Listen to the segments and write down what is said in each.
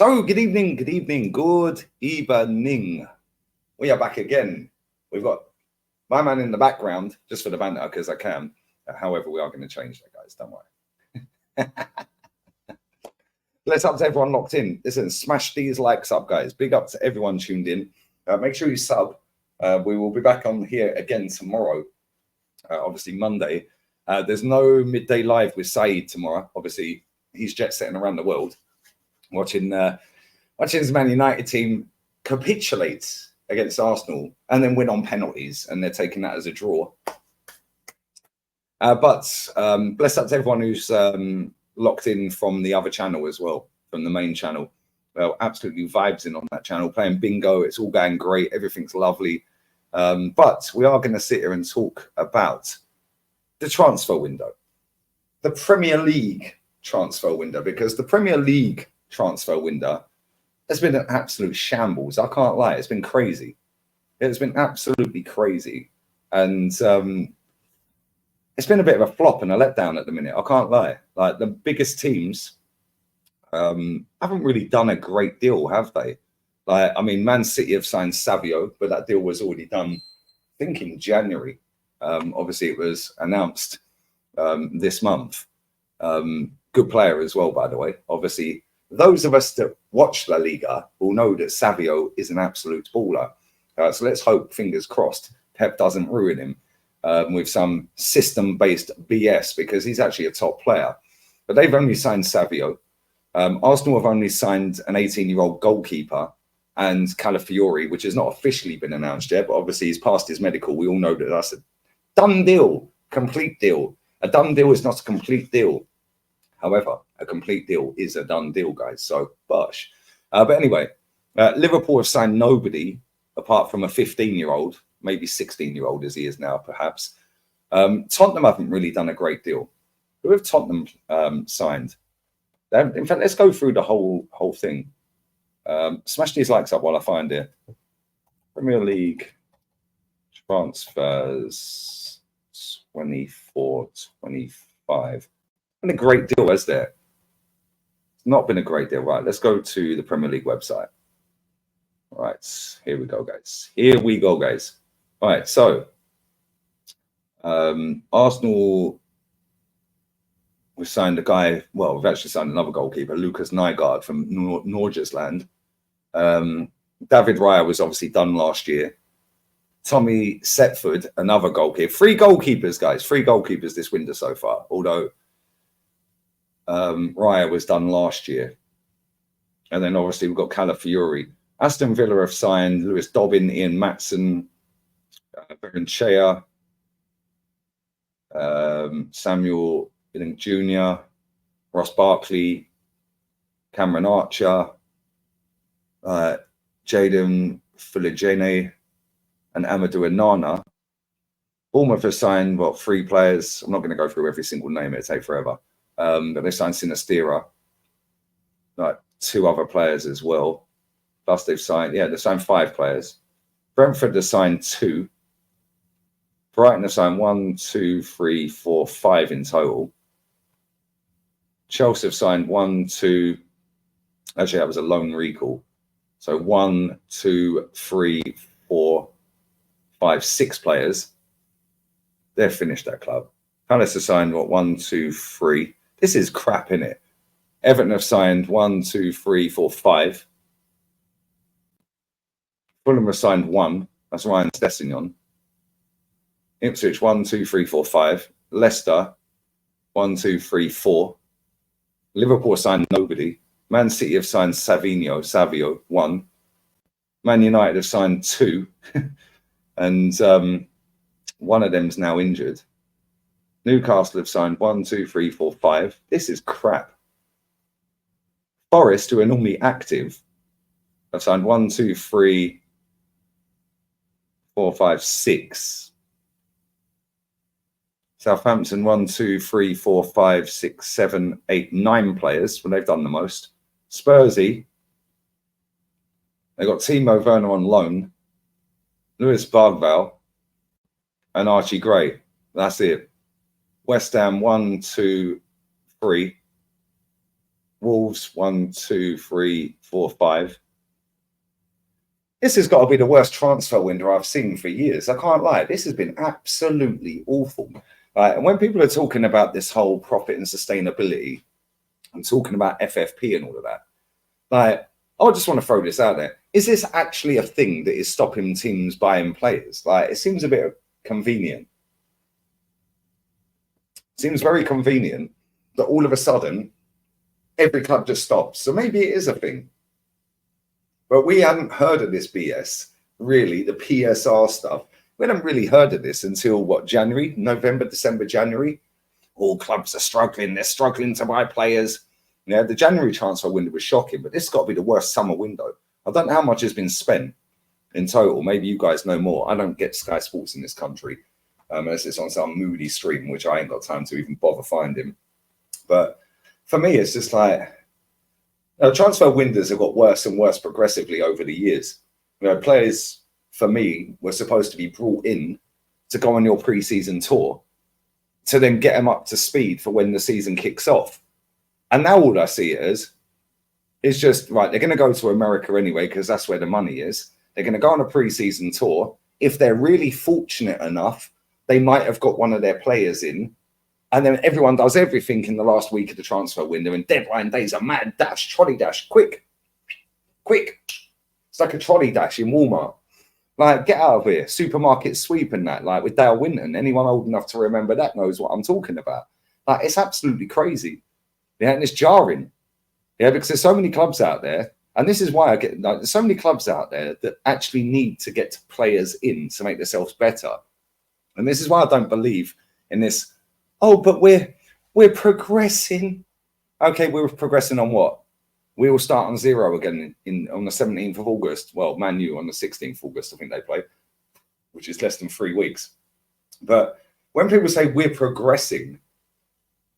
So, good evening, good evening, good evening. We are back again. We've got my man in the background, just for the banter, because I can. However, we are going to change that, guys. Don't worry. Let's up to everyone locked in. Listen, smash these likes up, guys. Big up to everyone tuned in. Make sure you sub. We will be back on here again tomorrow, obviously Monday. There's no midday live with Saeed tomorrow. Obviously, he's jet setting around the world, watching his Man United team capitulate against Arsenal and then win on penalties, and they're taking that as a draw. But bless up to everyone who's locked in from the other channel as well, from the main channel. Well, absolutely vibes in on that channel, playing bingo. It's all going great. Everything's lovely. But we are going to sit here and talk about the transfer window, the Premier League transfer window, because the Premier League transfer window has been an absolute shambles. I can't lie. It's been crazy. It's been absolutely crazy. And it's been a bit of a flop and a letdown at the minute. I can't lie. Like, the biggest teams haven't really done a great deal, have they? Like, I mean, Man City have signed Savio, but that deal was already done, I think, in January. Obviously, it was announced this month. Good player as well, by the way. Obviously, those of us that watch La Liga will know that Savio is an absolute baller. So let's hope, fingers crossed, Pep doesn't ruin him with some system-based BS, because he's actually a top player. But they've only signed Savio. Arsenal have only signed an 18-year-old goalkeeper and Calafiori, which has not officially been announced yet, but obviously he's passed his medical. We all know that that's a done deal, complete deal. A done deal is not a complete deal. However, a complete deal is a done deal, guys. So, bosh. But anyway, Liverpool have signed nobody apart from a 15-year-old, maybe 16-year-old as he is now, perhaps. Tottenham haven't really done a great deal. Who have Tottenham signed? In fact, let's go through the whole thing. Smash these likes up while I find it. Premier League transfers 24-25. Been a great deal, has there? It's not been a great deal. Right, let's go to the Premier League website. All right, here we go, guys. Here we go, guys. All right, so Arsenal, we signed a guy. Well, we've actually signed another goalkeeper, Lucas Nygaard from Norgesland. David Raya was obviously done last year. Tommy Setford, another goalkeeper. 3 goalkeepers, guys. 3 goalkeepers this window so far, although Raya was done last year. And then obviously we've got Calafiori. Aston Villa have signed Lewis Dobbin, Ian Matson, Berenchea, Samuel Jr., Ross Barkley, Cameron Archer, Jaden Fuligene, and Amadou Onana. Bournemouth have signed, 3 players. I'm not going to go through every single name. It'll take forever. But they signed Sinistera, 2 other players as well. Plus they've signed 5 players. Brentford have signed 2. Brighton have signed 1, 2, 3, 4, 5 in total. Chelsea have signed 1, 2. Actually, that was a loan recall. So 1, 2, 3, 4, 5, 6 players. They've finished that club. Palace have signed 1, 2, 3. This is crap, innit? Everton have signed 1, 2, 3, 4, 5. Fulham have signed 1. That's Ryan Sessegnon. Ipswich 1, 2, 3, 4, 5. Leicester 1, 2, 3, 4. Liverpool signed nobody. Man City have signed Savio 1. Man United have signed 2, and one of them's now injured. Newcastle have signed 1, 2, 3, 4, 5. This is crap. Forest, who are normally active, have signed 1, 2, 3, 4, 5, 6. Southampton 1, 2, 3, 4, 5, 6, 7, 8, 9 players when they've done the most. Spursy, they've got Timo Werner on loan, Lewis Bargvall, and Archie Gray. That's it. West Ham 1, 2, 3. Wolves, 1, 2, 3, 4, 5. This has got to be the worst transfer window I've seen for years. I can't lie. This has been absolutely awful. And when people are talking about this whole profit and sustainability and talking about FFP and all of that, like, I just want to throw this out there. Is this actually a thing that is stopping teams buying players? Like, it seems a bit convenient. It seems very convenient that all of a sudden every club just stops. So maybe it is a thing. But we hadn't heard of this BS, really, the PSR stuff. We hadn't really heard of this until, what, January, November, December, January? All clubs are struggling. They're struggling to buy players. Yeah, the January transfer window was shocking, but this has got to be the worst summer window. I don't know how much has been spent in total. Maybe you guys know more. I don't get Sky Sports in this country unless it's on some moody stream, which I ain't got time to even bother finding. But for me, it's just like, transfer windows have got worse and worse progressively over the years. Players, for me, were supposed to be brought in to go on your pre-season tour to then get them up to speed for when the season kicks off. And now all I see it as is just, right, they're going to go to America anyway because that's where the money is. They're going to go on a pre-season tour. If they're really fortunate enough, they might have got one of their players in. And then everyone does everything in the last week of the transfer window, and deadline days are mad dash, trolley dash, quick. It's like a trolley dash in Walmart. Like, get out of here. Supermarket sweep and that, like with Dale Winton. Anyone old enough to remember that knows what I'm talking about. Like, it's absolutely crazy. Yeah, and it's jarring. Yeah, because there's so many clubs out there, and this is why I get, like, there's so many clubs out there that actually need to get players in to make themselves better. And this is why I don't believe in this. Oh, but we're progressing. Okay, we're progressing on what? We will start on zero again on the 17th of August. Well, Man U on the 16th of August, I think they play, which is less than 3 weeks. But when people say we're progressing,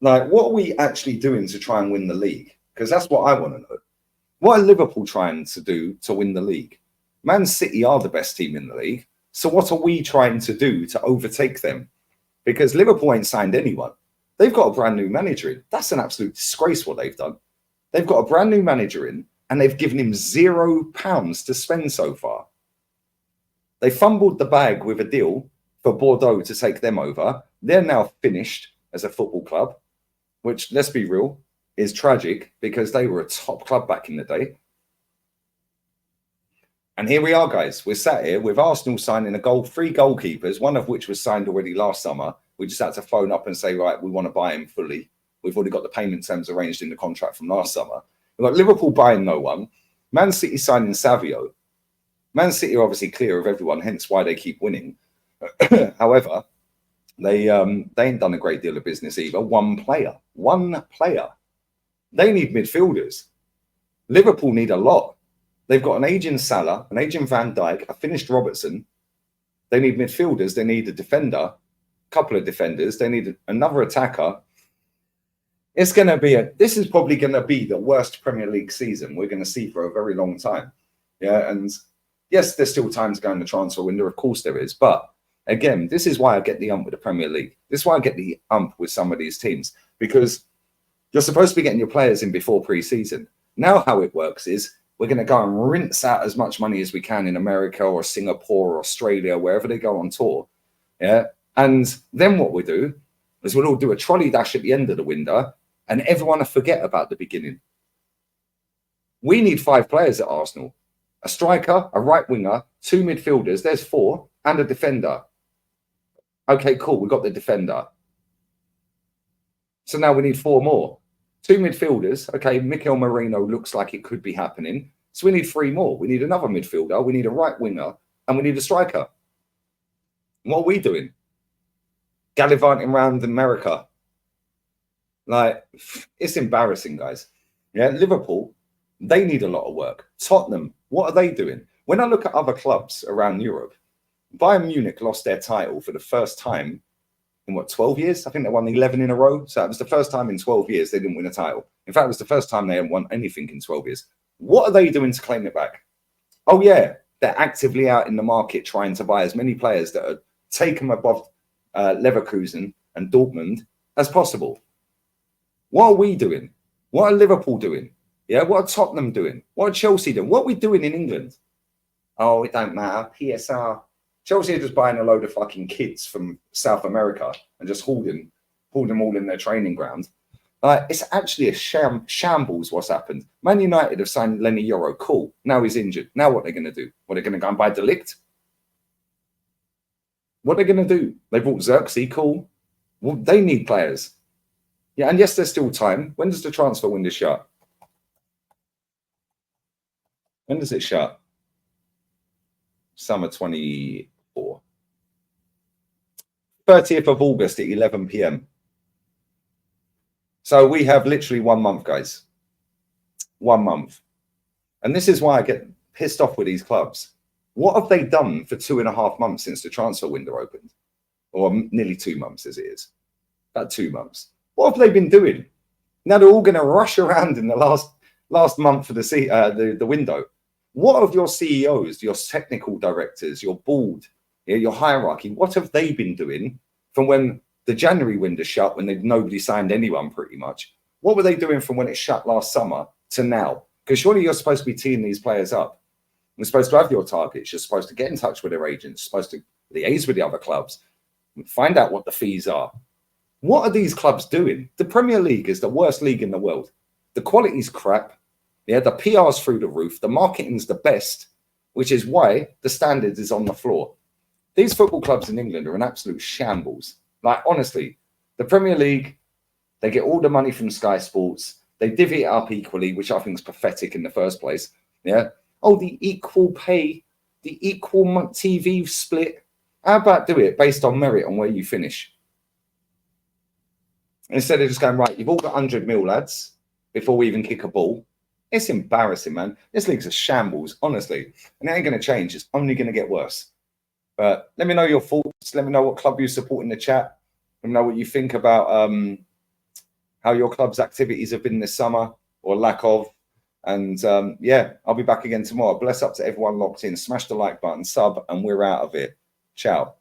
like, what are we actually doing to try and win the league? Because that's what I want to know. What are Liverpool trying to do to win the league? Man City are the best team in the league. So what are we trying to do to overtake them? Because Liverpool ain't signed anyone. They've got a brand new manager in. That's an absolute disgrace what they've done. They've got a brand new manager in and they've given him £0 to spend so far. They fumbled the bag with a deal for Bordeaux to take them over. They're now finished as a football club, which, let's be real, is tragic because they were a top club back in the day. And here we are, guys. We're sat here with Arsenal signing 3 goalkeepers, one of which was signed already last summer. We just had to phone up and say, right, we want to buy him fully. We've already got the payment terms arranged in the contract from last summer. We've got Liverpool buying no one. Man City signing Savio. Man City are obviously clear of everyone, hence why they keep winning. However, they ain't done a great deal of business either. One player. They need midfielders. Liverpool need a lot. They've got an aging Salah, an aging Van Dijk, a finished Robertson. They need midfielders. They need a defender, a couple of defenders. They need another attacker. It's going to be this is probably going to be the worst Premier League season we're going to see for a very long time. Yeah, and yes, there's still time to go in the transfer window. Of course there is. But again, this is why I get the ump with the Premier League. This is why I get the ump with some of these teams, because you're supposed to be getting your players in before pre-season. Now how it works is we're going to go and rinse out as much money as we can in America or Singapore or Australia, wherever they go on tour. Yeah. And then what we do is we'll all do a trolley dash at the end of the window and everyone will forget about the beginning. We need 5 players at Arsenal. A striker, a right winger, 2 midfielders, there's 4, and a defender. Okay, cool. We got the defender. So now we need 4 more. 2 midfielders. Okay, Mikel Merino looks like it could be happening. So we need 3 more. We need another midfielder. We need a right winger. And we need a striker. What are we doing? Gallivanting around America. Like, it's embarrassing, guys. Yeah, Liverpool, they need a lot of work. Tottenham, what are they doing? When I look at other clubs around Europe, Bayern Munich lost their title for the first time in 12 years? I think they won 11 in a row. So that was the first time in 12 years they didn't win a title. In fact, it was the first time they hadn't won anything in 12 years. What are they doing to claim it back? Oh, yeah, they're actively out in the market trying to buy as many players that are taken above Leverkusen and Dortmund as possible. What are we doing? What are Liverpool doing? Yeah, what are Tottenham doing? What are Chelsea doing? What are we doing in England? Oh, it don't matter. PSR. Chelsea are just buying a load of fucking kids from South America and just hauled them all in their training ground. It's actually a shambles what's happened. Man United have signed Lenny Yoro. Cool. Now he's injured. Now what are they going to do? What, are they going to go and buy Delict? What are they going to do? They bought Xerxes. Cool. Well, they need players. Yeah, and yes, there's still time. When does the transfer window shut? When does it shut? Summer 24. 30th of August at 11 p.m. So we have literally 1 month, guys. 1 month. And this is why I get pissed off with these clubs. What have they done for 2.5 months since the transfer window opened? Or nearly 2 months as it is. About 2 months. What have they been doing? Now they're all going to rush around in the last month of the window. What of your CEOs, your technical directors, your board, your hierarchy, what have they been doing from when the January window shut, when nobody signed anyone pretty much? What were they doing from when it shut last summer to now? Because surely you're supposed to be teeing these players up. You're supposed to have your targets. You're supposed to get in touch with their agents. You're supposed to liaise with the other clubs, find out what the fees are. What are these clubs doing? The Premier League is the worst league in the world. The quality's crap. Yeah, the PR's through the roof. The marketing's the best, which is why the standard is on the floor. These football clubs in England are an absolute shambles. Like, honestly, the Premier League, they get all the money from Sky Sports. They divvy it up equally, which I think is pathetic in the first place. Yeah. Oh, the equal pay, the equal TV split. How about do it based on merit on where you finish? Instead of just going, right, you've all got 100 mil, lads, before we even kick a ball. It's embarrassing, man. This league's a shambles, honestly. And it ain't going to change. It's only going to get worse. But let me know your thoughts. Let me know what club you support in the chat. Let me know what you think about how your club's activities have been this summer or lack of. And yeah, I'll be back again tomorrow. Bless up to everyone locked in. Smash the like button, sub, and we're out of it. Ciao.